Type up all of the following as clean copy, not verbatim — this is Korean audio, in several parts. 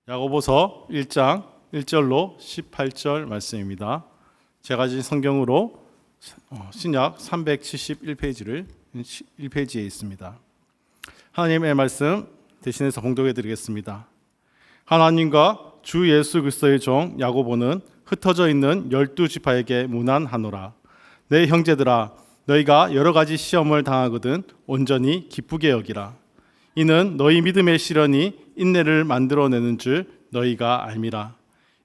야고보서 1장 1절로 18절 말씀입니다. 제가 가진 성경으로 신약 371페이지를 1페이지에 있습니다. 하나님의 말씀 대신해서 봉독해 드리겠습니다. 하나님과 주 예수 그리스도의 종 야고보는 흩어져 있는 12지파에게 문안하노라. 내 형제들아, 너희가 여러 가지 시험을 당하거든 온전히 기쁘게 여기라. 이는 너희 믿음의 시련이 인내를 만들어내는 줄 너희가 알미라.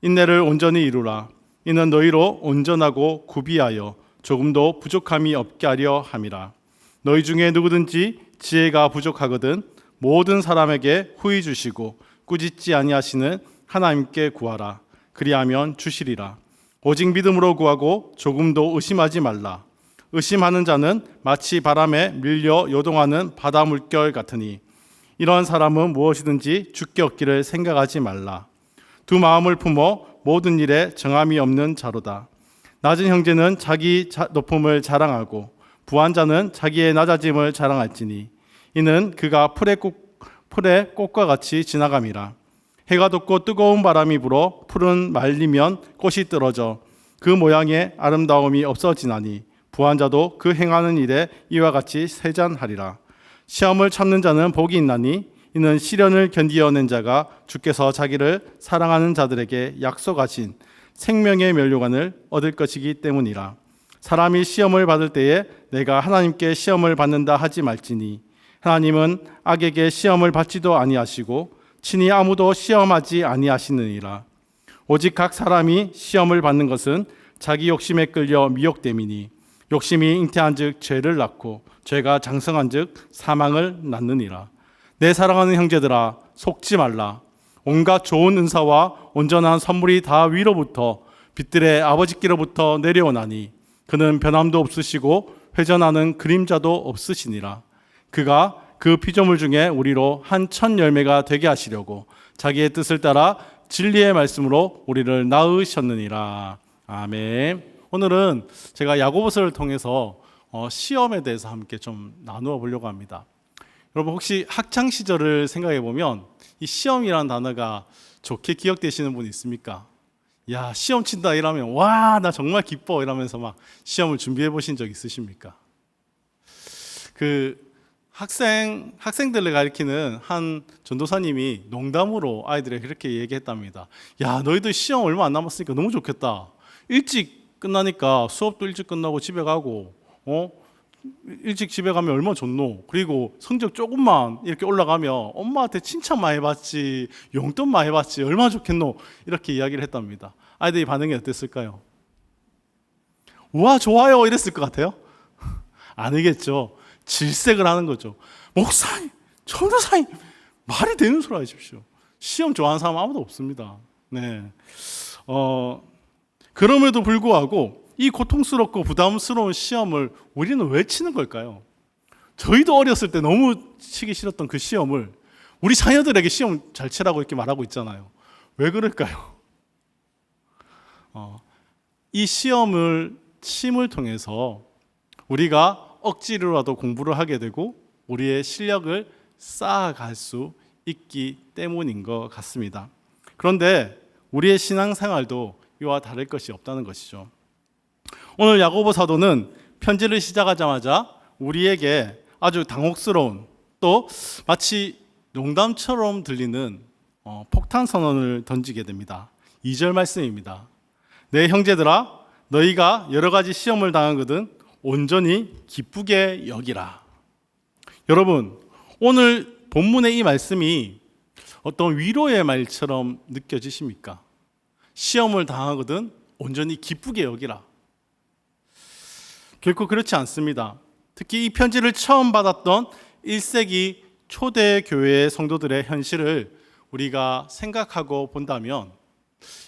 인내를 온전히 이루라. 이는 너희로 온전하고 구비하여 조금도 부족함이 없게 하려 함이라. 너희 중에 누구든지 지혜가 부족하거든 모든 사람에게 후히 주시고 꾸짖지 아니하시는 하나님께 구하라. 그리하면 주시리라. 오직 믿음으로 구하고 조금도 의심하지 말라. 의심하는 자는 마치 바람에 밀려 요동하는 바다 물결 같으니 이런 사람은 무엇이든지 죽게 얻기를 생각하지 말라. 두 마음을 품어 모든 일에 정함이 없는 자로다. 낮은 형제는 자기 높음을 자랑하고 부한 자는 자기의 낮아짐을 자랑할지니 이는 그가 풀의 꽃과 같이 지나감이라. 해가 돋고 뜨거운 바람이 불어 풀은 말리면 꽃이 떨어져 그 모양의 아름다움이 없어지나니 부한 자도 그 행하는 일에 이와 같이 세잔하리라. 시험을 참는 자는 복이 있나니 이는 시련을 견디어낸 자가 주께서 자기를 사랑하는 자들에게 약속하신 생명의 면류관을 얻을 것이기 때문이라. 사람이 시험을 받을 때에 내가 하나님께 시험을 받는다 하지 말지니 하나님은 악에게 시험을 받지도 아니하시고 친히 아무도 시험하지 아니하시느니라. 오직 각 사람이 시험을 받는 것은 자기 욕심에 끌려 미혹됨이니 욕심이 잉태한즉 죄를 낳고 죄가 장성한즉 사망을 낳느니라. 내 사랑하는 형제들아, 속지 말라. 온갖 좋은 은사와 온전한 선물이 다 위로부터 빛들의 아버지께로부터 내려오나니 그는 변함도 없으시고 회전하는 그림자도 없으시니라. 그가 그 피조물 중에 우리로 한 천 열매가 되게 하시려고 자기의 뜻을 따라 진리의 말씀으로 우리를 낳으셨느니라. 아멘. 오늘은 제가 야고보서를 통해서 시험에 대해서 함께 좀 나누어 보려고 합니다. 여러분 혹시 학창 시절을 생각해 보면 이 시험이라는 단어가 좋게 기억되시는 분 있습니까? 야, 시험 친다 이러면 와, 나 정말 기뻐 이러면서 막 시험을 준비해 보신 적 있으십니까? 그 학생들을 가리키는 한 전도사님이 농담으로 아이들에게 그렇게 얘기했답니다. 야, 너희들 시험 얼마 안 남았으니까 너무 좋겠다. 일찍 끝나니까 수업도 일찍 끝나고 집에 가고 일찍 집에 가면 얼마나 좋노. 그리고 성적 조금만 이렇게 올라가면 엄마한테 칭찬 많이 받지, 용돈 많이 받지, 얼마나 좋겠노. 이렇게 이야기를 했답니다. 아이들이 반응이 어땠을까요? 우와, 좋아요 이랬을 것 같아요? 아니겠죠. 질색을 하는 거죠. 목사님, 전도사님, 말이 되는 소리 하십시오. 시험 좋아하는 사람 아무도 없습니다. 네. 그럼에도 불구하고 이 고통스럽고 부담스러운 시험을 우리는 왜 치는 걸까요? 저희도 어렸을 때 너무 치기 싫었던 그 시험을 우리 자녀들에게 시험 잘 치라고 이렇게 말하고 있잖아요. 왜 그럴까요? 이 시험을 침을 통해서 우리가 억지로라도 공부를 하게 되고 우리의 실력을 쌓아갈 수 있기 때문인 것 같습니다. 그런데 우리의 신앙생활도 이와 다를 것이 없다는 것이죠. 오늘 야고보 사도는 편지를 시작하자마자 우리에게 아주 당혹스러운 또 마치 농담처럼 들리는 폭탄 선언을 던지게 됩니다. 2절 말씀입니다. 내 형제들아, 너희가 여러 가지 시험을 당하거든 온전히 기쁘게 여기라. 여러분, 오늘 본문의 이 말씀이 어떤 위로의 말처럼 느껴지십니까? 시험을 당하거든 온전히 기쁘게 여기라. 결코 그렇지 않습니다. 특히 이 편지를 처음 받았던 1세기 초대교회의 성도들의 현실을 우리가 생각하고 본다면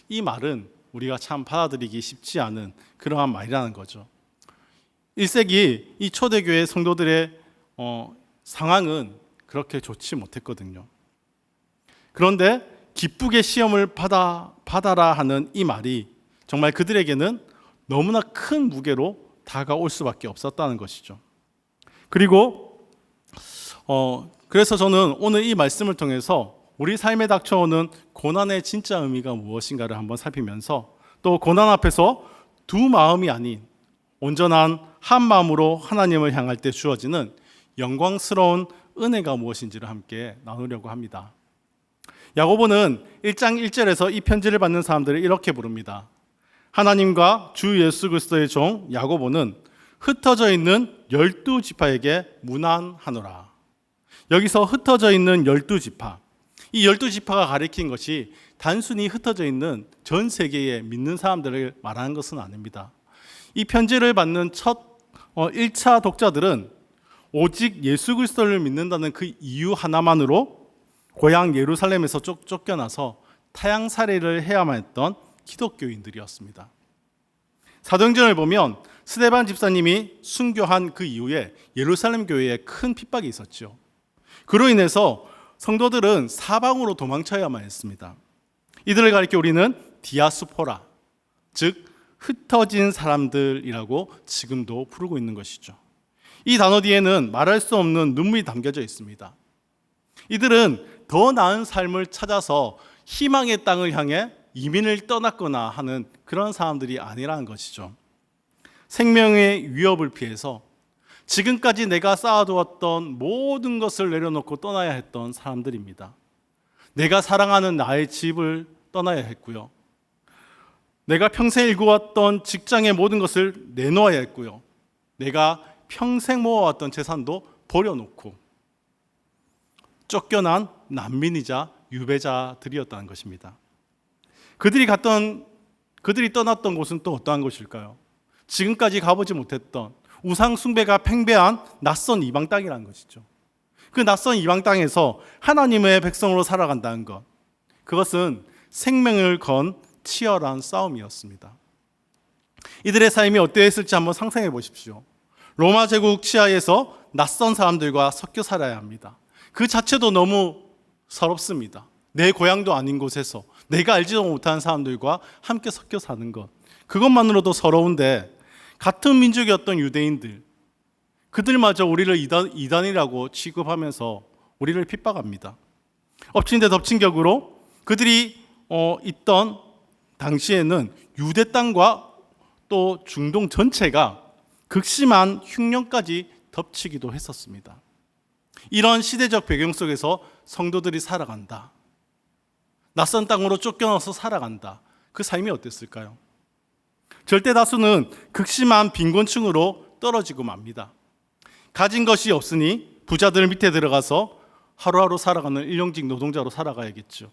이 말은 우리가 참 받아들이기 쉽지 않은 그러한 말이라는 거죠. 1세기 이 초대교회 성도들의 상황은 그렇게 좋지 못했거든요. 그런데 기쁘게 시험을 받아라 하는 이 말이 정말 그들에게는 너무나 큰 무게로 다가올 수밖에 없었다는 것이죠. 그리고 그래서 저는 오늘 이 말씀을 통해서 우리 삶에 닥쳐오는 고난의 진짜 의미가 무엇인가를 한번 살피면서 또 고난 앞에서 두 마음이 아닌 온전한 한 마음으로 하나님을 향할 때 주어지는 영광스러운 은혜가 무엇인지를 함께 나누려고 합니다. 야고보는 1장 1절에서 이 편지를 받는 사람들을 이렇게 부릅니다. 하나님과 주 예수 그리스도의 종 야고보는 흩어져 있는 12지파에게 문안하노라. 여기서 흩어져 있는 12지파, 이 12지파가 가리킨 것이 단순히 흩어져 있는 전 세계의 믿는 사람들을 말하는 것은 아닙니다. 이 편지를 받는 첫 1차 독자들은 오직 예수 그리스도를 믿는다는 그 이유 하나만으로 고향 예루살렘에서 쫓겨나서 타향살이를 해야만 했던 기독교인들이었습니다. 사도행전을 보면 스데반 집사님이 순교한 그 이후에 예루살렘 교회에 큰 핍박이 있었죠. 그로 인해서 성도들은 사방으로 도망쳐야만 했습니다. 이들을 가리켜 우리는 디아스포라, 즉 흩어진 사람들이라고 지금도 부르고 있는 것이죠. 이 단어 뒤에는 말할 수 없는 눈물이 담겨져 있습니다. 이들은 더 나은 삶을 찾아서 희망의 땅을 향해 이민을 떠났거나 하는 그런 사람들이 아니라는 것이죠. 생명의 위협을 피해서 지금까지 내가 쌓아두었던 모든 것을 내려놓고 떠나야 했던 사람들입니다. 내가 사랑하는 나의 집을 떠나야 했고요. 내가 평생 일구었던 직장의 모든 것을 내놓아야 했고요. 내가 평생 모아왔던 재산도 버려놓고 쫓겨난 난민이자 유배자들이었다는 것입니다. 그들이 떠났던 곳은 또 어떠한 곳일까요? 지금까지 가보지 못했던 우상 숭배가 팽배한 낯선 이방 땅이라는 것이죠. 그 낯선 이방 땅에서 하나님의 백성으로 살아간다는 것, 그것은 생명을 건 치열한 싸움이었습니다. 이들의 삶이 어떠했을지 한번 상상해 보십시오. 로마 제국 치하에서 낯선 사람들과 섞여 살아야 합니다. 그 자체도 너무 서럽습니다. 내 고향도 아닌 곳에서 내가 알지도 못하는 사람들과 함께 섞여 사는 것, 그것만으로도 서러운데 같은 민족이었던 유대인들, 그들마저 우리를 이단이라고 취급하면서 우리를 핍박합니다. 엎친 데 덮친 격으로 그들이 있던 당시에는 유대 땅과 또 중동 전체가 극심한 흉년까지 덮치기도 했었습니다. 이런 시대적 배경 속에서 성도들이 살아간다. 낯선 땅으로 쫓겨나서 살아간다. 그 삶이 어땠을까요? 절대 다수는 극심한 빈곤층으로 떨어지고 맙니다. 가진 것이 없으니 부자들 밑에 들어가서 하루하루 살아가는 일용직 노동자로 살아가야겠죠.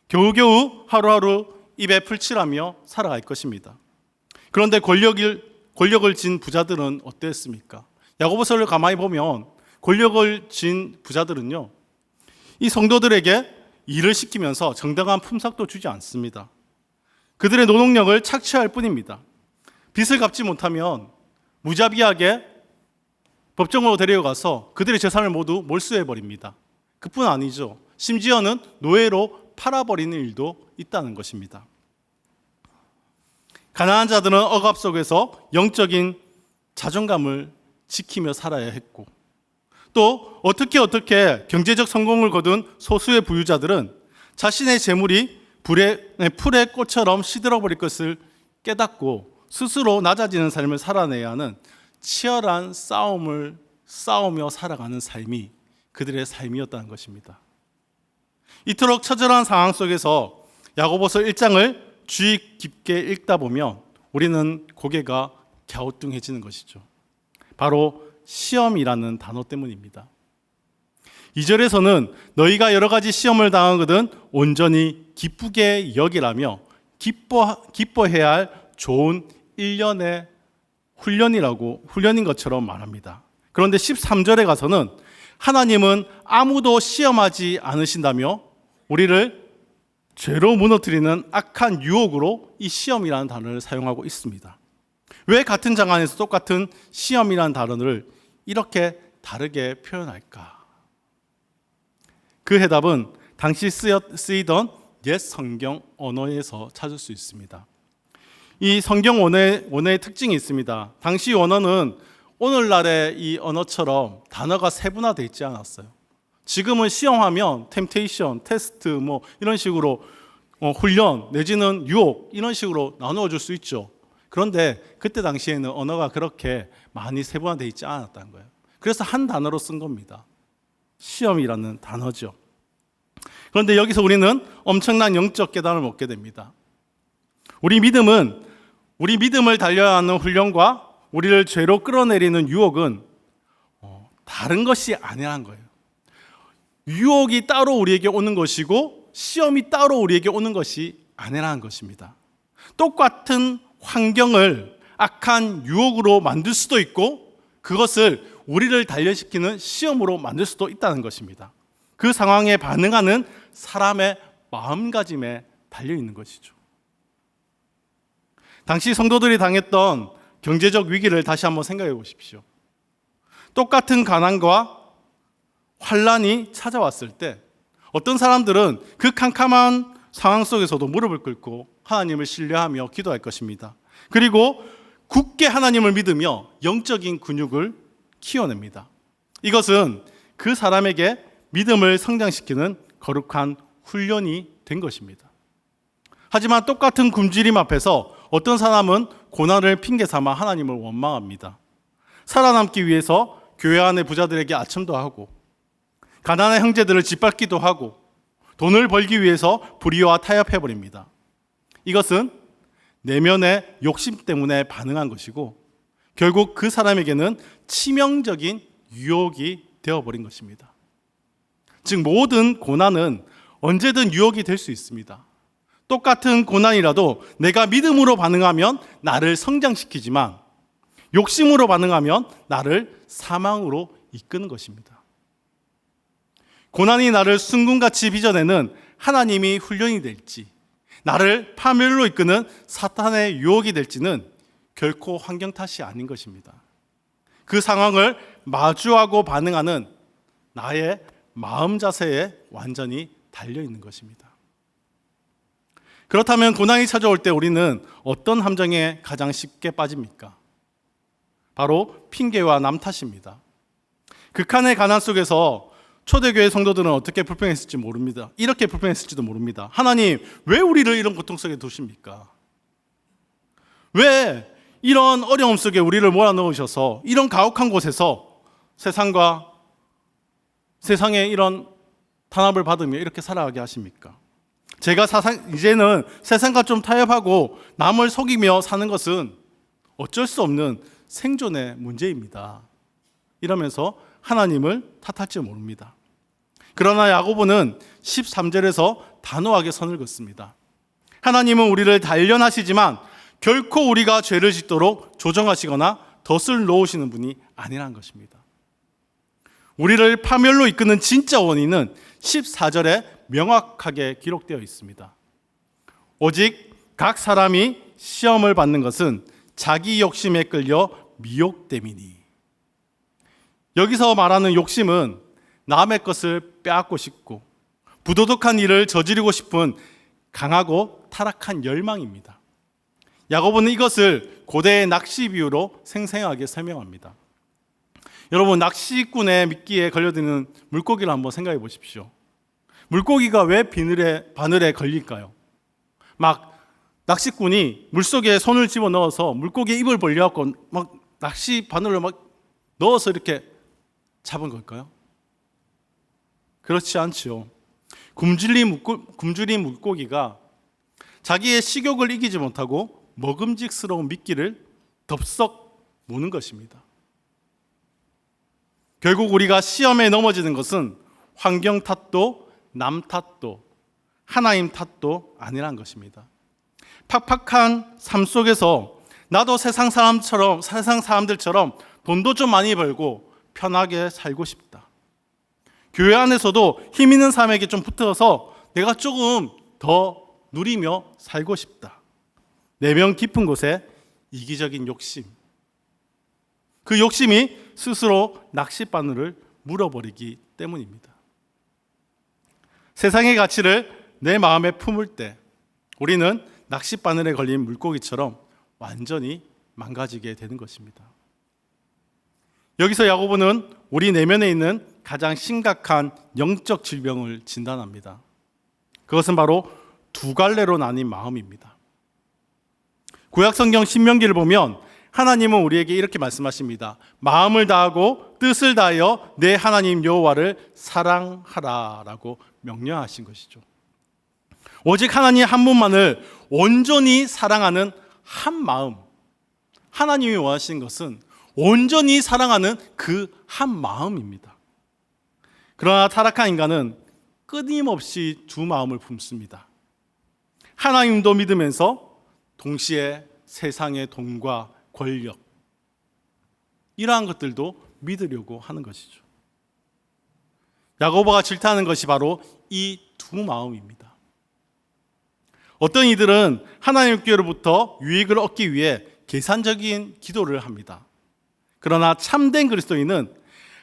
겨우겨우 하루하루 입에 풀칠하며 살아갈 것입니다. 그런데 권력을 진 부자들은 어땠습니까? 야고보서를 가만히 보면 권력을 진 부자들은요, 이 성도들에게 일을 시키면서 정당한 품삯도 주지 않습니다. 그들의 노동력을 착취할 뿐입니다. 빚을 갚지 못하면 무자비하게 법정으로 데려가서 그들의 재산을 모두 몰수해버립니다. 그뿐 아니죠. 심지어는 노예로 팔아버리는 일도 있다는 것입니다. 가난한 자들은 억압 속에서 영적인 자존감을 지키며 살아야 했고, 또 어떻게 경제적 성공을 거둔 소수의 부유자들은 자신의 재물이 풀의 꽃처럼 시들어버릴 것을 깨닫고 스스로 낮아지는 삶을 살아내야 하는 치열한 싸움을 싸우며 살아가는 삶이 그들의 삶이었다는 것입니다. 이토록 처절한 상황 속에서 야고보서 1장을 주의 깊게 읽다 보면 우리는 고개가 갸우뚱해지는 것이죠. 바로 시험이라는 단어 때문입니다. 2절에서는 너희가 여러 가지 시험을 당하거든 온전히 기쁘게 여기라며 기뻐해야 할 좋은 일련의 훈련인 것처럼 말합니다. 그런데 13절에 가서는 하나님은 아무도 시험하지 않으신다며 우리를 죄로 무너뜨리는 악한 유혹으로 이 시험이라는 단어를 사용하고 있습니다. 왜 같은 장안에서 똑같은 시험이라는 단어를 이렇게 다르게 표현할까? 그 해답은 당시 쓰이던 옛 성경 언어에서 찾을 수 있습니다. 이 성경 원어의 특징이 있습니다. 당시 원어는 오늘날의 이 언어처럼 단어가 세분화되어 있지 않았어요. 지금은 시험하면 템테이션, 테스트 뭐 이런 식으로 훈련 내지는 유혹 이런 식으로 나누어 줄 수 있죠. 그런데 그때 당시에는 언어가 그렇게 많이 세분화되어 있지 않았다는 거예요. 그래서 한 단어로 쓴 겁니다. 시험이라는 단어죠. 그런데 여기서 우리는 엄청난 영적 깨달음을 얻게 됩니다. 우리 믿음을 달려야 하는 훈련과 우리를 죄로 끌어내리는 유혹은 다른 것이 아니라는 거예요. 유혹이 따로 우리에게 오는 것이고 시험이 따로 우리에게 오는 것이 아니라는 것입니다. 똑같은 환경을 악한 유혹으로 만들 수도 있고 그것을 우리를 단련시키는 시험으로 만들 수도 있다는 것입니다. 그 상황에 반응하는 사람의 마음가짐에 달려있는 것이죠. 당시 성도들이 당했던 경제적 위기를 다시 한번 생각해 보십시오. 똑같은 가난과 환란이 찾아왔을 때 어떤 사람들은 그 캄캄한 상황 속에서도 무릎을 꿇고 하나님을 신뢰하며 기도할 것입니다. 그리고 굳게 하나님을 믿으며 영적인 근육을 키워냅니다. 이것은 그 사람에게 믿음을 성장시키는 거룩한 훈련이 된 것입니다. 하지만 똑같은 굶주림 앞에서 어떤 사람은 고난을 핑계 삼아 하나님을 원망합니다. 살아남기 위해서 교회 안의 부자들에게 아첨도 하고 가난한 형제들을 짓밟기도 하고 돈을 벌기 위해서 불의와 타협해버립니다. 이것은 내면의 욕심 때문에 반응한 것이고 결국 그 사람에게는 치명적인 유혹이 되어버린 것입니다. 즉 모든 고난은 언제든 유혹이 될 수 있습니다. 똑같은 고난이라도 내가 믿음으로 반응하면 나를 성장시키지만 욕심으로 반응하면 나를 사망으로 이끄는 것입니다. 고난이 나를 순금같이 빚어내는 하나님이 훈련이 될지 나를 파멸로 이끄는 사탄의 유혹이 될지는 결코 환경 탓이 아닌 것입니다. 그 상황을 마주하고 반응하는 나의 마음 자세에 완전히 달려있는 것입니다. 그렇다면 고난이 찾아올 때 우리는 어떤 함정에 가장 쉽게 빠집니까? 바로 핑계와 남 탓입니다. 극한의 가난 속에서 초대교회 성도들은 어떻게 불평했을지 모릅니다. 이렇게 불평했을지도 모릅니다. 하나님, 왜 우리를 이런 고통 속에 두십니까? 왜 이런 어려움 속에 우리를 몰아넣으셔서 이런 가혹한 곳에서 세상에 이런 탄압을 받으며 이렇게 살아가게 하십니까? 제가 이제는 세상과 좀 타협하고 남을 속이며 사는 것은 어쩔 수 없는 생존의 문제입니다. 이러면서 하나님을 탓할지 모릅니다. 그러나 야고보는 13절에서 단호하게 선을 긋습니다. 하나님은 우리를 단련하시지만 결코 우리가 죄를 짓도록 조정하시거나 덫을 놓으시는 분이 아니라는 것입니다. 우리를 파멸로 이끄는 진짜 원인은 14절에 명확하게 기록되어 있습니다. 오직 각 사람이 시험을 받는 것은 자기 욕심에 끌려 미혹됨이니. 여기서 말하는 욕심은 남의 것을 빼앗고 싶고 부도덕한 일을 저지르고 싶은 강하고 타락한 열망입니다. 야고보는 이것을 고대의 낚시 비유로 생생하게 설명합니다. 여러분, 낚시꾼의 미끼에 걸려드는 물고기를 한번 생각해 보십시오. 물고기가 왜 바늘에 걸릴까요? 막 낚시꾼이 물속에 손을 집어넣어서 물고기의 입을 벌려갖고 막 낚시 바늘을 막 넣어서 이렇게 잡은 걸까요? 그렇지 않지요. 굶주린 물고기가 자기의 식욕을 이기지 못하고 먹음직스러운 미끼를 덥석 무는 것입니다. 결국 우리가 시험에 넘어지는 것은 환경 탓도 남 탓도 하나님 탓도 아니란 것입니다. 팍팍한 삶 속에서 나도 세상 사람들처럼 돈도 좀 많이 벌고 편하게 살고 싶다. 교회 안에서도 힘 있는 사람에게 좀 붙어서 내가 조금 더 누리며 살고 싶다. 내면 깊은 곳에 이기적인 욕심. 그 욕심이 스스로 낚싯바늘을 물어버리기 때문입니다. 세상의 가치를 내 마음에 품을 때 우리는 낚싯바늘에 걸린 물고기처럼 완전히 망가지게 되는 것입니다. 여기서 야고보는 우리 내면에 있는 가장 심각한 영적 질병을 진단합니다. 그것은 바로 두 갈래로 나뉜 마음입니다. 구약성경 신명기를 보면 하나님은 우리에게 이렇게 말씀하십니다. 마음을 다하고 뜻을 다하여 내 하나님 여호와를 사랑하라라고 명령하신 것이죠. 오직 하나님 한 분만을 온전히 사랑하는 한 마음, 하나님이 원하시는 것은 온전히 사랑하는 그 한 마음입니다. 그러나 타락한 인간은 끊임없이 두 마음을 품습니다. 하나님도 믿으면서 동시에 세상의 돈과 권력, 이러한 것들도 믿으려고 하는 것이죠. 야고보가 질타하는 것이 바로 이 두 마음입니다. 어떤 이들은 하나님께로부터 유익을 얻기 위해 계산적인 기도를 합니다. 그러나 참된 그리스도인은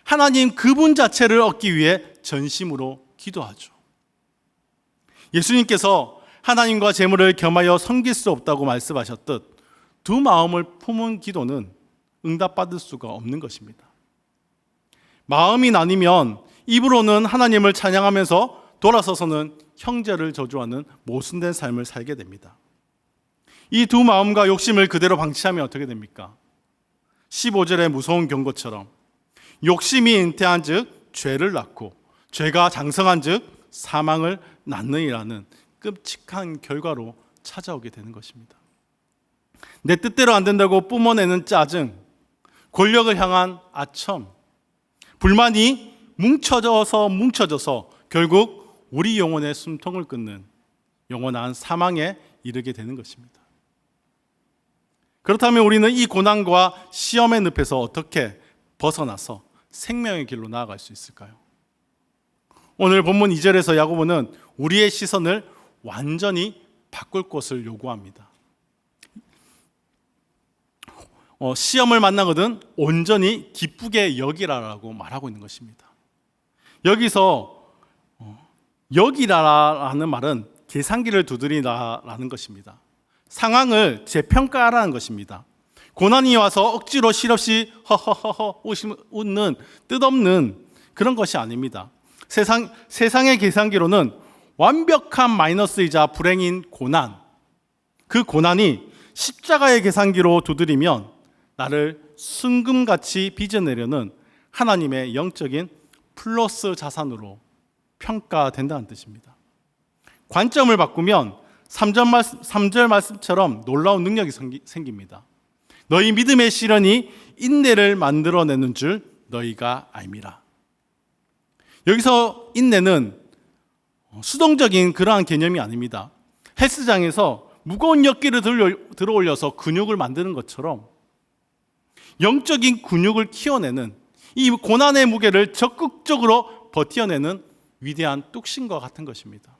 하나님 그분 자체를 얻기 위해 전심으로 기도하죠. 예수님께서 하나님과 재물을 겸하여 섬길 수 없다고 말씀하셨듯 두 마음을 품은 기도는 응답받을 수가 없는 것입니다. 마음이 나뉘면 입으로는 하나님을 찬양하면서 돌아서서는 형제를 저주하는 모순된 삶을 살게 됩니다. 이 두 마음과 욕심을 그대로 방치하면 어떻게 됩니까? 15절의 무서운 경고처럼 욕심이 잉태한 즉 죄를 낳고 죄가 장성한 즉 사망을 낳느니라는 끔찍한 결과로 찾아오게 되는 것입니다. 내 뜻대로 안 된다고 뿜어내는 짜증, 권력을 향한 아첨, 불만이 뭉쳐져서 결국 우리 영혼의 숨통을 끊는 영원한 사망에 이르게 되는 것입니다. 그렇다면 우리는 이 고난과 시험의 늪에서 어떻게 벗어나서 생명의 길로 나아갈 수 있을까요? 오늘 본문 2절에서 야고보는 우리의 시선을 완전히 바꿀 것을 요구합니다. 시험을 만나거든 온전히 기쁘게 여기라라고 말하고 있는 것입니다. 여기서 여기라라는 말은 계산기를 두드리라라는 것입니다. 상황을 재평가하라는 것입니다. 고난이 와서 억지로 실없이 허허허허 웃는 뜻없는 그런 것이 아닙니다. 세상의 계산기로는 완벽한 마이너스이자 불행인 고난, 그 고난이 십자가의 계산기로 두드리면 나를 순금같이 빚어내려는 하나님의 영적인 플러스 자산으로 평가된다는 뜻입니다. 관점을 바꾸면 3절 말씀처럼 놀라운 능력이 생깁니다. 너희 믿음의 시련이 인내를 만들어내는 줄 너희가 알미라. 여기서 인내는 수동적인 그러한 개념이 아닙니다. 헬스장에서 무거운 역기를 들어 올려서 근육을 만드는 것처럼 영적인 근육을 키워내는 이 고난의 무게를 적극적으로 버텨내는 위대한 뚝심과 같은 것입니다.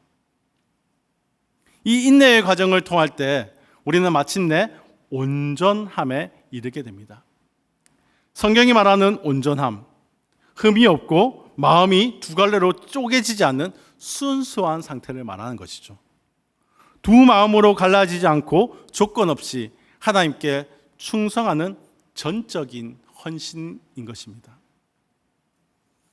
이 인내의 과정을 통할 때 우리는 마침내 온전함에 이르게 됩니다. 성경이 말하는 온전함, 흠이 없고 마음이 두 갈래로 쪼개지지 않는 순수한 상태를 말하는 것이죠. 두 마음으로 갈라지지 않고 조건 없이 하나님께 충성하는 전적인 헌신인 것입니다.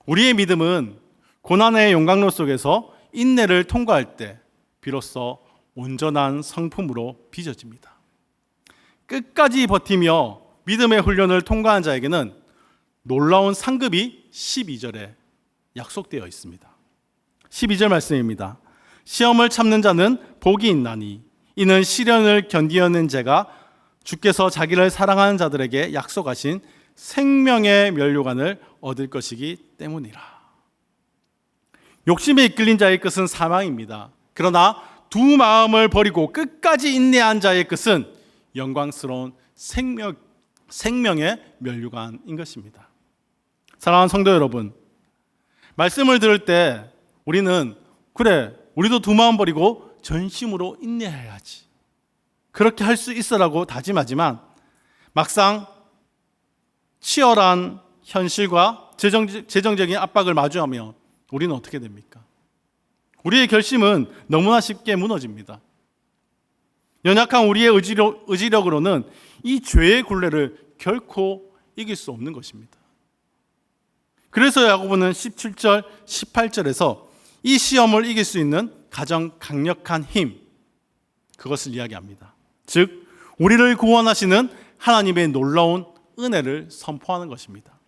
우리의 믿음은 고난의 용광로 속에서 인내를 통과할 때 비로소 온전한 성품으로 빚어집니다. 끝까지 버티며 믿음의 훈련을 통과한 자에게는 놀라운 상급이 12절에 약속되어 있습니다. 12절 말씀입니다. 시험을 참는 자는 복이 있나니 이는 시련을 견디어낸 자가 주께서 자기를 사랑하는 자들에게 약속하신 생명의 면류관을 얻을 것이기 때문이라. 욕심에 이끌린 자의 끝은 사망입니다. 그러나 두 마음을 버리고 끝까지 인내한 자의 끝은 영광스러운 생명의 면류관인 것입니다. 사랑하는 성도 여러분, 말씀을 들을 때 우리는 그래, 우리도 두 마음 버리고 전심으로 인내해야지, 그렇게 할 수 있어라고 다짐하지만 막상 치열한 현실과 재정적인 압박을 마주하며 우리는 어떻게 됩니까? 우리의 결심은 너무나 쉽게 무너집니다. 연약한 우리의 의지력으로는 이 죄의 굴레를 결코 이길 수 없는 것입니다. 그래서 야고보는 17절, 18절에서 이 시험을 이길 수 있는 가장 강력한 힘, 그것을 이야기합니다. 즉, 우리를 구원하시는 하나님의 놀라운 은혜를 선포하는 것입니다.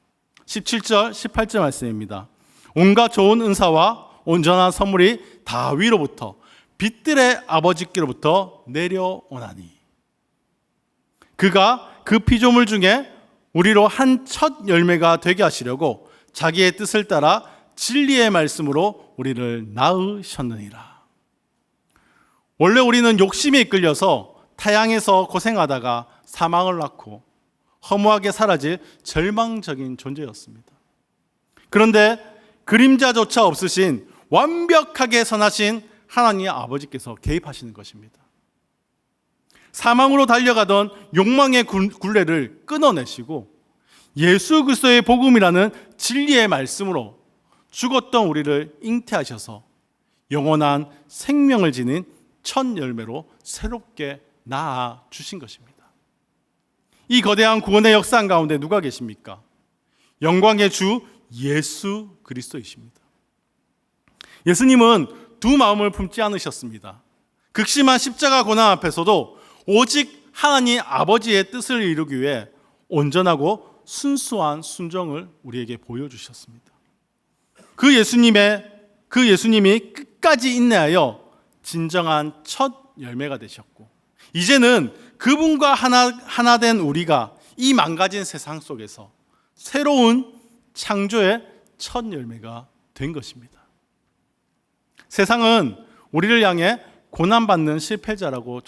17절, 18절 말씀입니다. 온갖 좋은 은사와 온전한 선물이 다 위로부터 빛들의 아버지께로부터 내려오나니 그가 그 피조물 중에 우리로 한 첫 열매가 되게 하시려고 자기의 뜻을 따라 진리의 말씀으로 우리를 낳으셨느니라. 원래 우리는 욕심에 이끌려서 타향에서 고생하다가 사망을 낳고 허무하게 사라질 절망적인 존재였습니다. 그런데 그림자조차 없으신 완벽하게 선하신 하나님 아버지께서 개입하시는 것입니다. 사망으로 달려가던 욕망의 굴레를 끊어내시고 예수 그리스도의 복음이라는 진리의 말씀으로 죽었던 우리를 잉태하셔서 영원한 생명을 지닌 첫 열매로 새롭게 낳아 주신 것입니다. 이 거대한 구원의 역사 가운데 누가 계십니까? 영광의 주 예수 그리스도이십니다. 예수님은 두 마음을 품지 않으셨습니다. 극심한 십자가 고난 앞에서도 오직 하나님 아버지의 뜻을 이루기 위해 온전하고 순수한 순종을 우리에게 보여주셨습니다. 그 예수님이 끝까지 인내하여 진정한 첫 열매가 되셨고, 이제는 그분과 하나 된 우리가 이 망가진 세상 속에서 새로운 창조의 첫 열매가 된 것입니다. 세상은 우리를 향해 고난받는 실패자라고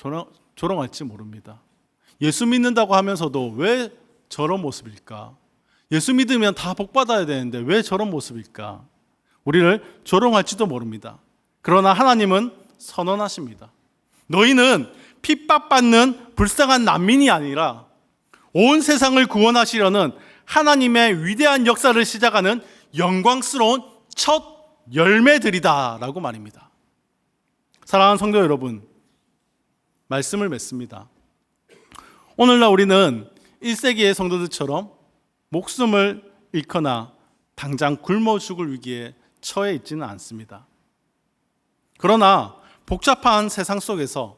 조롱할지 모릅니다. 예수 믿는다고 하면서도 왜 저런 모습일까? 예수 믿으면 다 복받아야 되는데 왜 저런 모습일까? 우리를 조롱할지도 모릅니다. 그러나 하나님은 선언하십니다. 너희는 핍박받는 불쌍한 난민이 아니라 온 세상을 구원하시려는 하나님의 위대한 역사를 시작하는 영광스러운 첫 열매들이다 라고 말입니다. 사랑하는 성도 여러분, 말씀을 맺습니다. 오늘날 우리는 1세기의 성도들처럼 목숨을 잃거나 당장 굶어 죽을 위기에 처해 있지는 않습니다. 그러나 복잡한 세상 속에서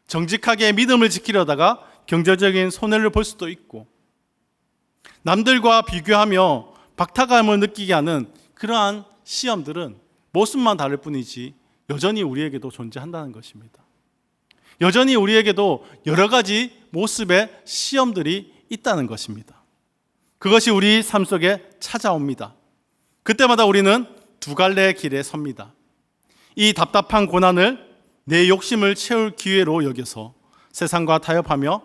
정직하게 믿음을 지키려다가 경제적인 손해를 볼 수도 있고, 남들과 비교하며 박탈감을 느끼게 하는 그러한 시험들은 모습만 다를 뿐이지 여전히 우리에게도 존재한다는 것입니다. 여전히 우리에게도 여러 가지 모습의 시험들이 있다는 것입니다. 그것이 우리 삶 속에 찾아옵니다. 그때마다 우리는 두 갈래의 길에 섭니다. 이 답답한 고난을 내 욕심을 채울 기회로 여겨서 세상과 타협하며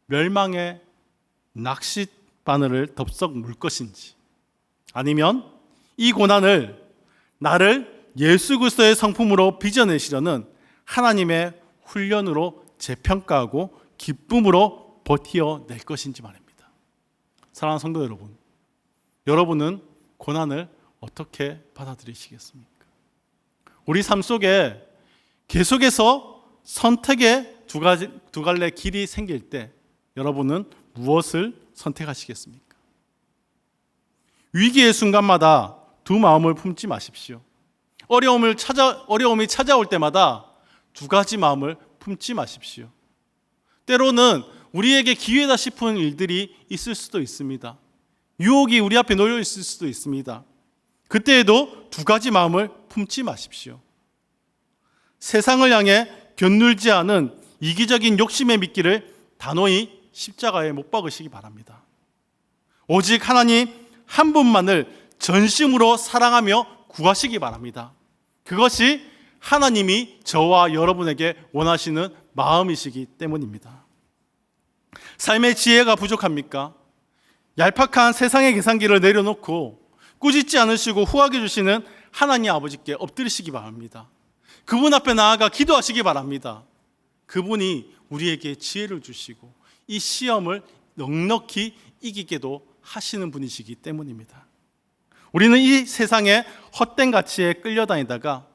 멸망의 낚싯바늘을 덥석 물 것인지, 아니면 이 고난을 나를 예수 그리스도의 성품으로 빚어내시려는 하나님의 훈련으로 재평가하고 기쁨으로 버텨낼 것인지 말입니다. 사랑하는 성도 여러분, 여러분은 고난을 어떻게 받아들이시겠습니까? 우리 삶 속에 계속해서 선택의 두 갈래 길이 생길 때 여러분은 무엇을 선택하시겠습니까? 위기의 순간마다 두 마음을 품지 마십시오. 어려움이 찾아올 때마다 두 가지 마음을 품지 마십시오. 때로는 우리에게 기회다 싶은 일들이 있을 수도 있습니다. 유혹이 우리 앞에 놓여 있을 수도 있습니다. 그때에도 두 가지 마음을 품지 마십시오. 세상을 향해 견눌지 않은 이기적인 욕심의 미끼를 단호히 십자가에 못 박으시기 바랍니다. 오직 하나님 한 분만을 전심으로 사랑하며 구하시기 바랍니다. 그것이 하나님이 저와 여러분에게 원하시는 마음이시기 때문입니다. 삶의 지혜가 부족합니까? 얄팍한 세상의 계산기를 내려놓고 꾸짖지 않으시고 후하게 주시는 하나님 아버지께 엎드리시기 바랍니다. 그분 앞에 나아가 기도하시기 바랍니다. 그분이 우리에게 지혜를 주시고 이 시험을 넉넉히 이기게도 하시는 분이시기 때문입니다. 우리는 이 세상의 헛된 가치에 끌려다니다가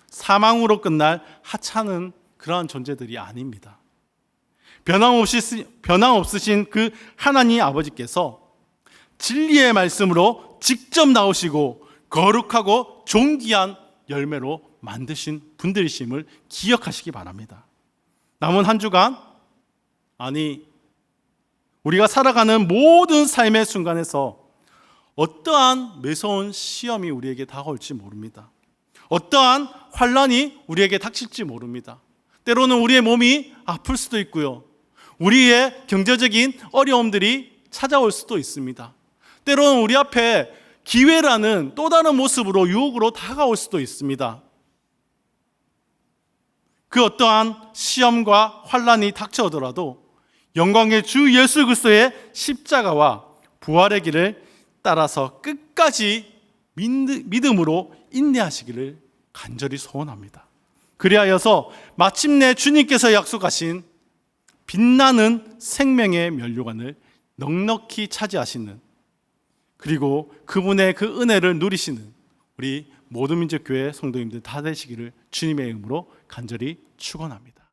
사망으로 끝날 하찮은 그러한 존재들이 아닙니다. 변함없으신 그 하나님 아버지께서 진리의 말씀으로 직접 나오시고 거룩하고 존귀한 열매로 만드신 분들이심을 기억하시기 바랍니다. 남은 한 주간, 우리가 살아가는 모든 삶의 순간에서 어떠한 매서운 시험이 우리에게 다가올지 모릅니다. 어떠한 환난이 우리에게 닥칠지 모릅니다. 때로는 우리의 몸이 아플 수도 있고요. 우리의 경제적인 어려움들이 찾아올 수도 있습니다. 때로는 우리 앞에 기회라는 또 다른 모습으로 유혹으로 다가올 수도 있습니다. 그 어떠한 시험과 환난이 닥쳐오더라도 영광의 주 예수 그리스도의 십자가와 부활의 길을 따라서 끝까지 믿음으로 인내하시기를 간절히 소원합니다. 그리하여서 마침내 주님께서 약속하신 빛나는 생명의 면류관을 넉넉히 차지하시는, 그리고 그분의 그 은혜를 누리시는 우리 모든 민족교회 성도님들 다 되시기를 주님의 이름으로 간절히 축원합니다.